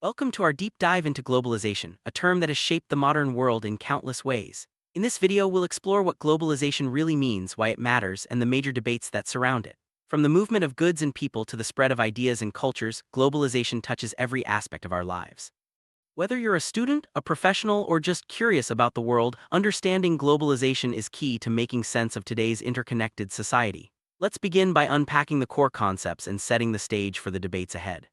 Welcome to our deep dive into globalization, a term that has shaped the modern world in countless ways. In this video, we'll explore what globalization really means, why it matters, and the major debates that surround it. From the movement of goods and people to the spread of ideas and cultures, globalization touches every aspect of our lives. Whether you're a student, a professional, or just curious about the world, understanding globalization is key to making sense of today's interconnected society. Let's begin by unpacking the core concepts and setting the stage for the debates ahead.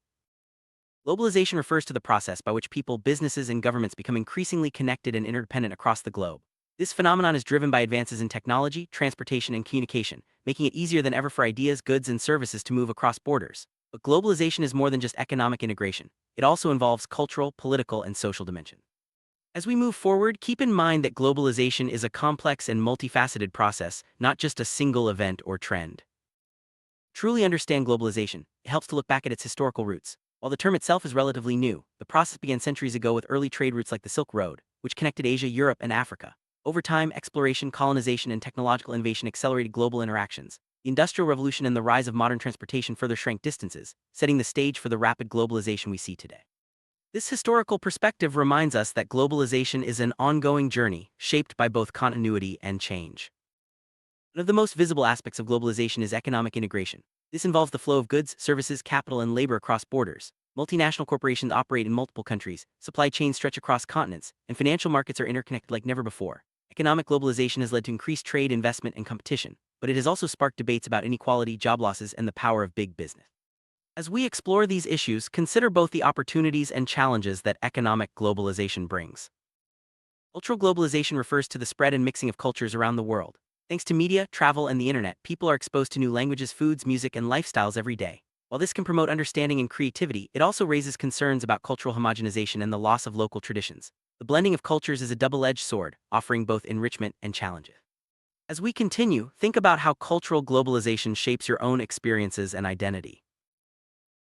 Globalization refers to the process by which people, businesses, and governments become increasingly connected and interdependent across the globe. This phenomenon is driven by advances in technology, transportation, and communication, making it easier than ever for ideas, goods, and services to move across borders. But globalization is more than just economic integration. It also involves cultural, political, and social dimension. As we move forward, keep in mind that globalization is a complex and multifaceted process, not just a single event or trend. Truly understand globalization, it helps to look back at its historical roots. While the term itself is relatively new, the process began centuries ago with early trade routes like the Silk Road, which connected Asia, Europe, and Africa. Over time, exploration, colonization, and technological innovation accelerated global interactions. The Industrial Revolution and the rise of modern transportation further shrank distances, setting the stage for the rapid globalization we see today. This historical perspective reminds us that globalization is an ongoing journey, shaped by both continuity and change. One of the most visible aspects of globalization is economic integration. This involves the flow of goods, services, capital, and labor across borders. Multinational corporations operate in multiple countries, supply chains stretch across continents, and financial markets are interconnected like never before. Economic globalization has led to increased trade, investment, and competition, but it has also sparked debates about inequality, job losses, and the power of big business. As we explore these issues, consider both the opportunities and challenges that economic globalization brings. Cultural globalization refers to the spread and mixing of cultures around the world. Thanks to media, travel, and the internet, people are exposed to new languages, foods, music, and lifestyles every day. While this can promote understanding and creativity, it also raises concerns about cultural homogenization and the loss of local traditions. The blending of cultures is a double-edged sword, offering both enrichment and challenges. As we continue, think about how cultural globalization shapes your own experiences and identity.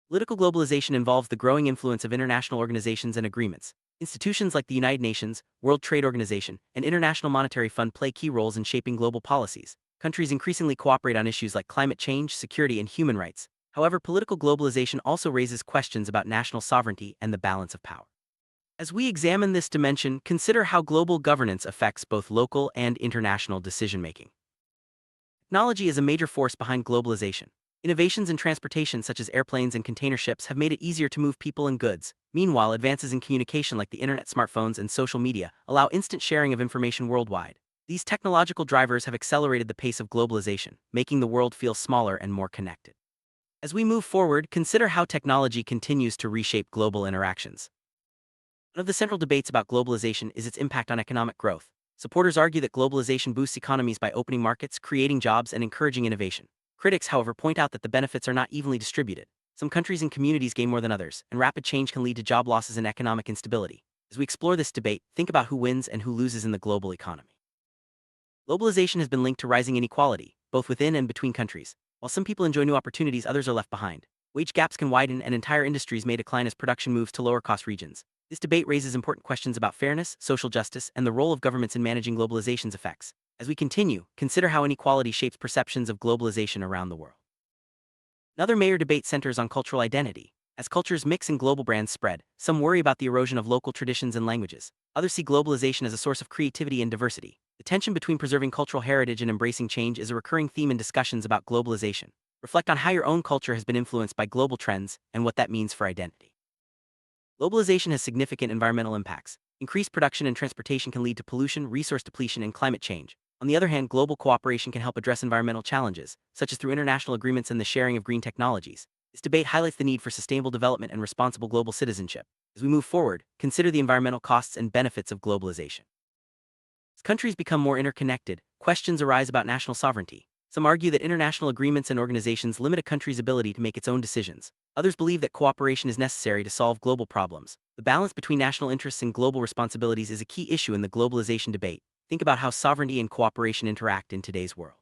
Political globalization involves the growing influence of international organizations and agreements. Institutions like the United Nations, World Trade Organization, and International Monetary Fund play key roles in shaping global policies. Countries increasingly cooperate on issues like climate change, security, and human rights. However, political globalization also raises questions about national sovereignty and the balance of power. As we examine this dimension, consider how global governance affects both local and international decision-making. Technology is a major force behind globalization. Innovations in transportation such as airplanes and container ships have made it easier to move people and goods. Meanwhile, advances in communication like the internet, smartphones, and social media allow instant sharing of information worldwide. These technological drivers have accelerated the pace of globalization, making the world feel smaller and more connected. As we move forward, consider how technology continues to reshape global interactions. One of the central debates about globalization is its impact on economic growth. Supporters argue that globalization boosts economies by opening markets, creating jobs, and encouraging innovation. Critics, however, point out that the benefits are not evenly distributed. Some countries and communities gain more than others, and rapid change can lead to job losses and economic instability. As we explore this debate, think about who wins and who loses in the global economy. Globalization has been linked to rising inequality, both within and between countries. While some people enjoy new opportunities, others are left behind. Wage gaps can widen and entire industries may decline as production moves to lower-cost regions. This debate raises important questions about fairness, social justice, and the role of governments in managing globalization's effects. As we continue, consider how inequality shapes perceptions of globalization around the world. Another major debate centers on cultural identity. As cultures mix and global brands spread, some worry about the erosion of local traditions and languages. Others see globalization as a source of creativity and diversity. The tension between preserving cultural heritage and embracing change is a recurring theme in discussions about globalization. Reflect on how your own culture has been influenced by global trends and what that means for identity. Globalization has significant environmental impacts. Increased production and transportation can lead to pollution, resource depletion, and climate change. On the other hand, global cooperation can help address environmental challenges, such as through international agreements and the sharing of green technologies. This debate highlights the need for sustainable development and responsible global citizenship. As we move forward, consider the environmental costs and benefits of globalization. As countries become more interconnected, questions arise about national sovereignty. Some argue that international agreements and organizations limit a country's ability to make its own decisions. Others believe that cooperation is necessary to solve global problems. The balance between national interests and global responsibilities is a key issue in the globalization debate. Think about how sovereignty and cooperation interact in today's world.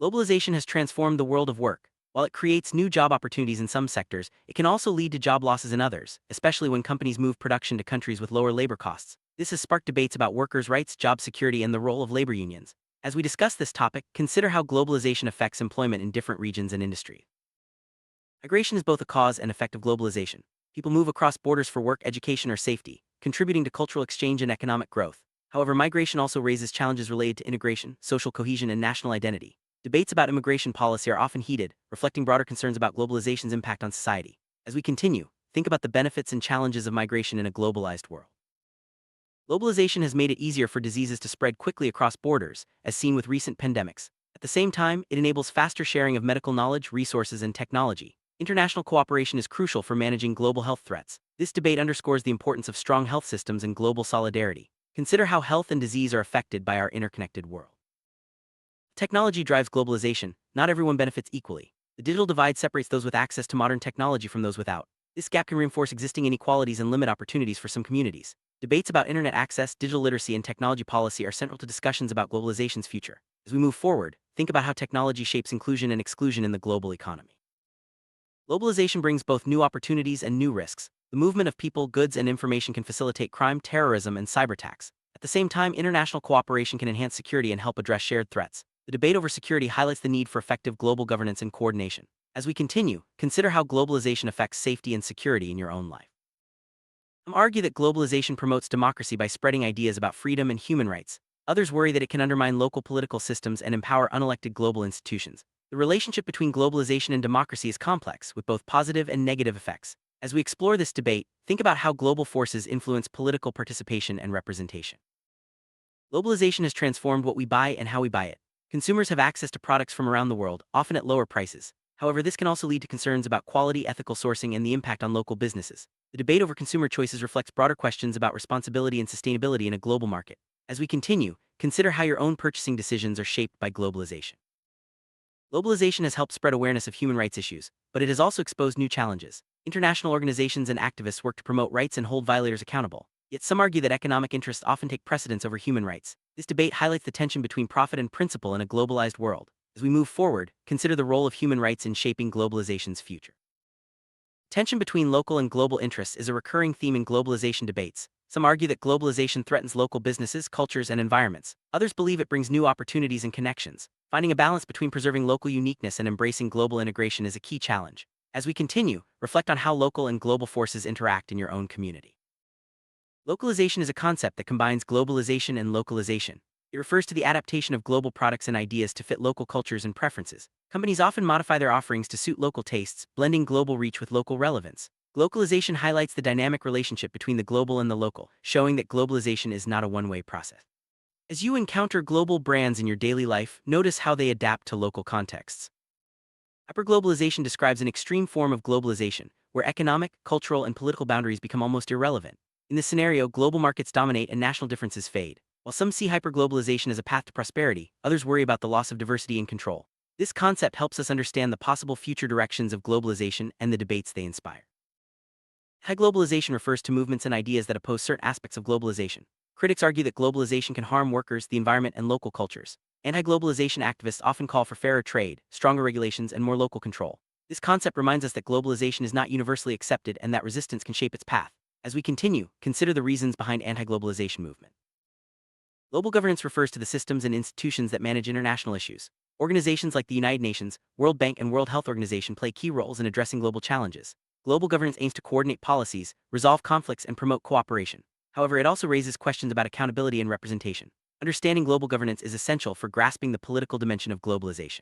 Globalization has transformed the world of work. While it creates new job opportunities in some sectors, it can also lead to job losses in others, especially when companies move production to countries with lower labor costs. This has sparked debates about workers' rights, job security, and the role of labor unions. As we discuss this topic, consider how globalization affects employment in different regions and industries. Migration is both a cause and effect of globalization. People move across borders for work, education, or safety, contributing to cultural exchange and economic growth. However, migration also raises challenges related to integration, social cohesion, and national identity. Debates about immigration policy are often heated, reflecting broader concerns about globalization's impact on society. As we continue, think about the benefits and challenges of migration in a globalized world. Globalization has made it easier for diseases to spread quickly across borders, as seen with recent pandemics. At the same time, it enables faster sharing of medical knowledge, resources, and technology. International cooperation is crucial for managing global health threats. This debate underscores the importance of strong health systems and global solidarity. Consider how health and disease are affected by our interconnected world. Technology drives globalization. Not everyone benefits equally. The digital divide separates those with access to modern technology from those without. This gap can reinforce existing inequalities and limit opportunities for some communities. Debates about internet access, digital literacy, and technology policy are central to discussions about globalization's future. As we move forward, think about how technology shapes inclusion and exclusion in the global economy. Globalization brings both new opportunities and new risks. The movement of people, goods, and information can facilitate crime, terrorism, and cyberattacks. At the same time, international cooperation can enhance security and help address shared threats. The debate over security highlights the need for effective global governance and coordination. As we continue, consider how globalization affects safety and security in your own life. Some argue that globalization promotes democracy by spreading ideas about freedom and human rights. Others worry that it can undermine local political systems and empower unelected global institutions. The relationship between globalization and democracy is complex, with both positive and negative effects. As we explore this debate, think about how global forces influence political participation and representation. Globalization has transformed what we buy and how we buy it. Consumers have access to products from around the world, often at lower prices. However, this can also lead to concerns about quality, ethical sourcing, and the impact on local businesses. The debate over consumer choices reflects broader questions about responsibility and sustainability in a global market. As we continue, consider how your own purchasing decisions are shaped by globalization. Globalization has helped spread awareness of human rights issues, but it has also exposed new challenges. International organizations and activists work to promote rights and hold violators accountable. Yet some argue that economic interests often take precedence over human rights. This debate highlights the tension between profit and principle in a globalized world. As we move forward, consider the role of human rights in shaping globalization's future. Tension between local and global interests is a recurring theme in globalization debates. Some argue that globalization threatens local businesses, cultures, and environments. Others believe it brings new opportunities and connections. Finding a balance between preserving local uniqueness and embracing global integration is a key challenge. As we continue, reflect on how local and global forces interact in your own community. Localization is a concept that combines globalization and localization. It refers to the adaptation of global products and ideas to fit local cultures and preferences. Companies often modify their offerings to suit local tastes, blending global reach with local relevance. Globalization highlights the dynamic relationship between the global and the local, showing that globalization is not a one-way process. As you encounter global brands in your daily life, notice how they adapt to local contexts. Hyperglobalization describes an extreme form of globalization, where economic, cultural, and political boundaries become almost irrelevant. In this scenario, global markets dominate and national differences fade. While some see hyperglobalization as a path to prosperity, others worry about the loss of diversity and control. This concept helps us understand the possible future directions of globalization and the debates they inspire. Anti-globalization refers to movements and ideas that oppose certain aspects of globalization. Critics argue that globalization can harm workers, the environment, and local cultures. Anti-globalization activists often call for fairer trade, stronger regulations, and more local control. This concept reminds us that globalization is not universally accepted and that resistance can shape its path. As we continue, consider the reasons behind anti-globalization movement. Global governance refers to the systems and institutions that manage international issues. Organizations like the United Nations, World Bank, and World Health Organization play key roles in addressing global challenges. Global governance aims to coordinate policies, resolve conflicts, and promote cooperation. However, it also raises questions about accountability and representation. Understanding global governance is essential for grasping the political dimension of globalization.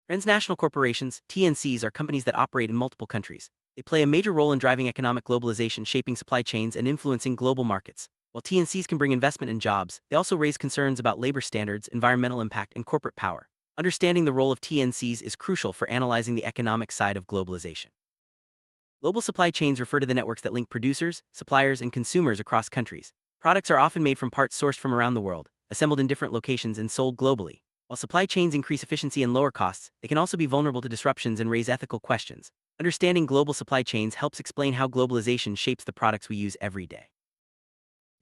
Transnational corporations, TNCs, are companies that operate in multiple countries. They play a major role in driving economic globalization, shaping supply chains, and influencing global markets. While TNCs can bring investment and jobs, they also raise concerns about labor standards, environmental impact, and corporate power. Understanding the role of TNCs is crucial for analyzing the economic side of globalization. Global supply chains refer to the networks that link producers, suppliers, and consumers across countries. Products are often made from parts sourced from around the world, assembled in different locations, and sold globally. While supply chains increase efficiency and lower costs, they can also be vulnerable to disruptions and raise ethical questions. Understanding global supply chains helps explain how globalization shapes the products we use every day.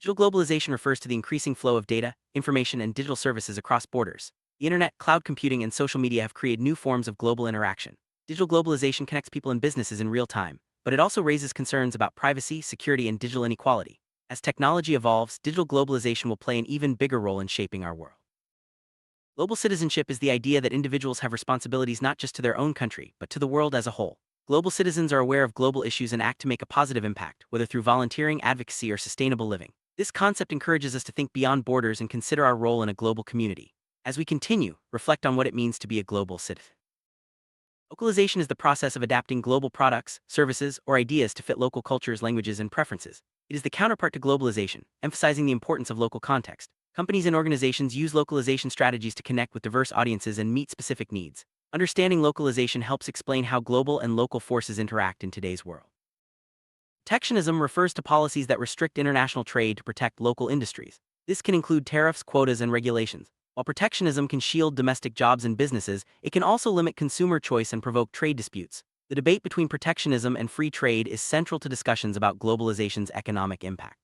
Digital globalization refers to the increasing flow of data, information, and digital services across borders. The internet, cloud computing, and social media have created new forms of global interaction. Digital globalization connects people and businesses in real time, but it also raises concerns about privacy, security, and digital inequality. As technology evolves, digital globalization will play an even bigger role in shaping our world. Global citizenship is the idea that individuals have responsibilities not just to their own country, but to the world as a whole. Global citizens are aware of global issues and act to make a positive impact, whether through volunteering, advocacy, or sustainable living. This concept encourages us to think beyond borders and consider our role in a global community. As we continue, reflect on what it means to be a global citizen. Localization is the process of adapting global products, services, or ideas to fit local cultures, languages, and preferences. It is the counterpart to globalization, emphasizing the importance of local context. Companies and organizations use localization strategies to connect with diverse audiences and meet specific needs. Understanding localization helps explain how global and local forces interact in today's world. Protectionism refers to policies that restrict international trade to protect local industries. This can include tariffs, quotas, and regulations. While protectionism can shield domestic jobs and businesses, it can also limit consumer choice and provoke trade disputes. The debate between protectionism and free trade is central to discussions about globalization's economic impact.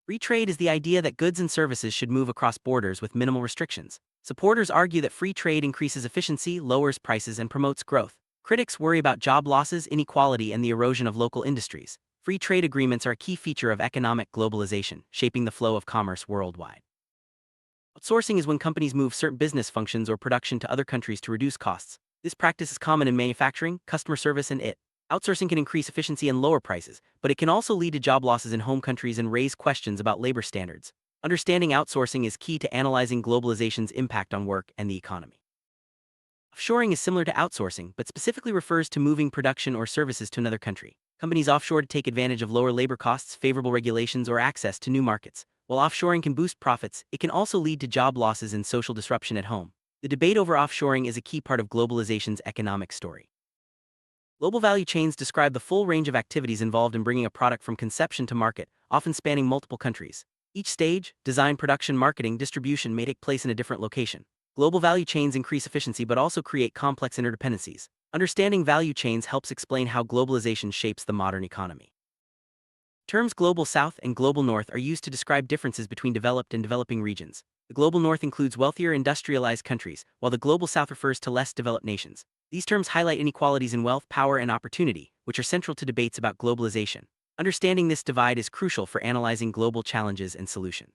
Free trade is the idea that goods and services should move across borders with minimal restrictions. Supporters argue that free trade increases efficiency, lowers prices, and promotes growth. Critics worry about job losses, inequality, and the erosion of local industries. Free trade agreements are a key feature of economic globalization, shaping the flow of commerce worldwide. Outsourcing is when companies move certain business functions or production to other countries to reduce costs. This practice is common in manufacturing, customer service, and IT. Outsourcing can increase efficiency and lower prices, but it can also lead to job losses in home countries and raise questions about labor standards. Understanding outsourcing is key to analyzing globalization's impact on work and the economy. Offshoring is similar to outsourcing, but specifically refers to moving production or services to another country. Companies offshore to take advantage of lower labor costs, favorable regulations, or access to new markets. While offshoring can boost profits, it can also lead to job losses and social disruption at home. The debate over offshoring is a key part of globalization's economic story. Global value chains describe the full range of activities involved in bringing a product from conception to market, often spanning multiple countries. Each stage, design, production, marketing, distribution, may take place in a different location. Global value chains increase efficiency but also create complex interdependencies. Understanding value chains helps explain how globalization shapes the modern economy. Terms Global South and Global North are used to describe differences between developed and developing regions. The Global North includes wealthier industrialized countries, while the Global South refers to less developed nations. These terms highlight inequalities in wealth, power, and opportunity, which are central to debates about globalization. Understanding this divide is crucial for analyzing global challenges and solutions.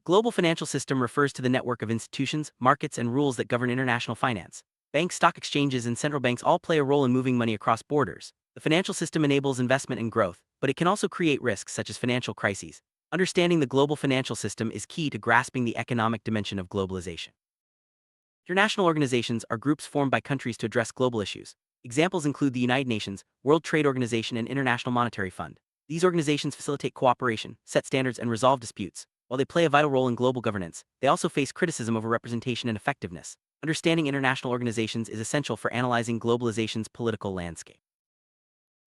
Global financial system refers to the network of institutions, markets, and rules that govern international finance. Banks, stock exchanges, and central banks all play a role in moving money across borders. The financial system enables investment and growth, but it can also create risks such as financial crises. Understanding the global financial system is key to grasping the economic dimension of globalization. International organizations are groups formed by countries to address global issues. Examples include the United Nations, World Trade Organization, and International Monetary Fund. These organizations facilitate cooperation, set standards, and resolve disputes. While they play a vital role in global governance, they also face criticism over representation and effectiveness. Understanding international organizations is essential for analyzing globalization's political landscape.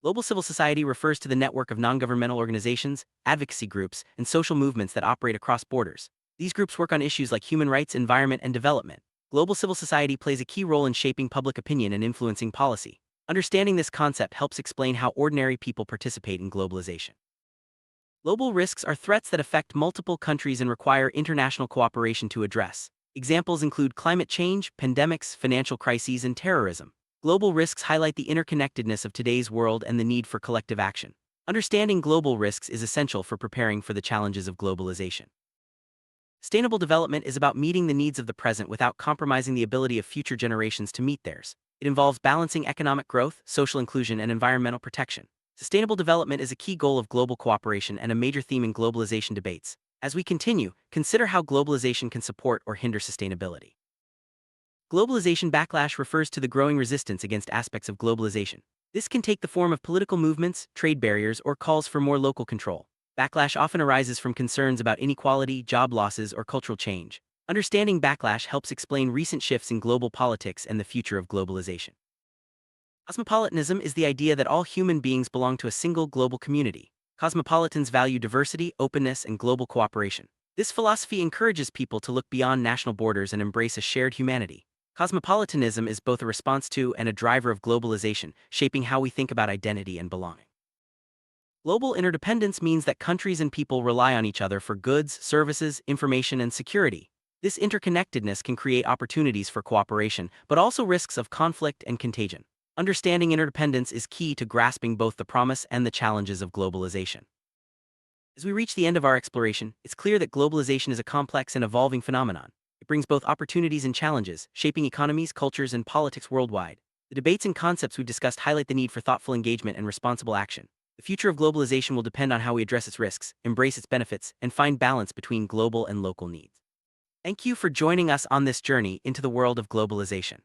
Global civil society refers to the network of non-governmental organizations, advocacy groups, and social movements that operate across borders. These groups work on issues like human rights, environment, and development. Global civil society plays a key role in shaping public opinion and influencing policy. Understanding this concept helps explain how ordinary people participate in globalization. Global risks are threats that affect multiple countries and require international cooperation to address. Examples include climate change, pandemics, financial crises, and terrorism. Global risks highlight the interconnectedness of today's world and the need for collective action. Understanding global risks is essential for preparing for the challenges of globalization. Sustainable development is about meeting the needs of the present without compromising the ability of future generations to meet theirs. It involves balancing economic growth, social inclusion, and environmental protection. Sustainable development is a key goal of global cooperation and a major theme in globalization debates. As we continue, consider how globalization can support or hinder sustainability. Globalization backlash refers to the growing resistance against aspects of globalization. This can take the form of political movements, trade barriers, or calls for more local control. Backlash often arises from concerns about inequality, job losses, or cultural change. Understanding backlash helps explain recent shifts in global politics and the future of globalization. Cosmopolitanism is the idea that all human beings belong to a single global community. Cosmopolitans value diversity, openness, and global cooperation. This philosophy encourages people to look beyond national borders and embrace a shared humanity. Cosmopolitanism is both a response to and a driver of globalization, shaping how we think about identity and belonging. Global interdependence means that countries and people rely on each other for goods, services, information, and security. This interconnectedness can create opportunities for cooperation, but also risks of conflict and contagion. Understanding interdependence is key to grasping both the promise and the challenges of globalization. As we reach the end of our exploration, it's clear that globalization is a complex and evolving phenomenon. It brings both opportunities and challenges, shaping economies, cultures, and politics worldwide. The debates and concepts we've discussed highlight the need for thoughtful engagement and responsible action. The future of globalization will depend on how we address its risks, embrace its benefits, and find balance between global and local needs. Thank you for joining us on this journey into the world of globalization.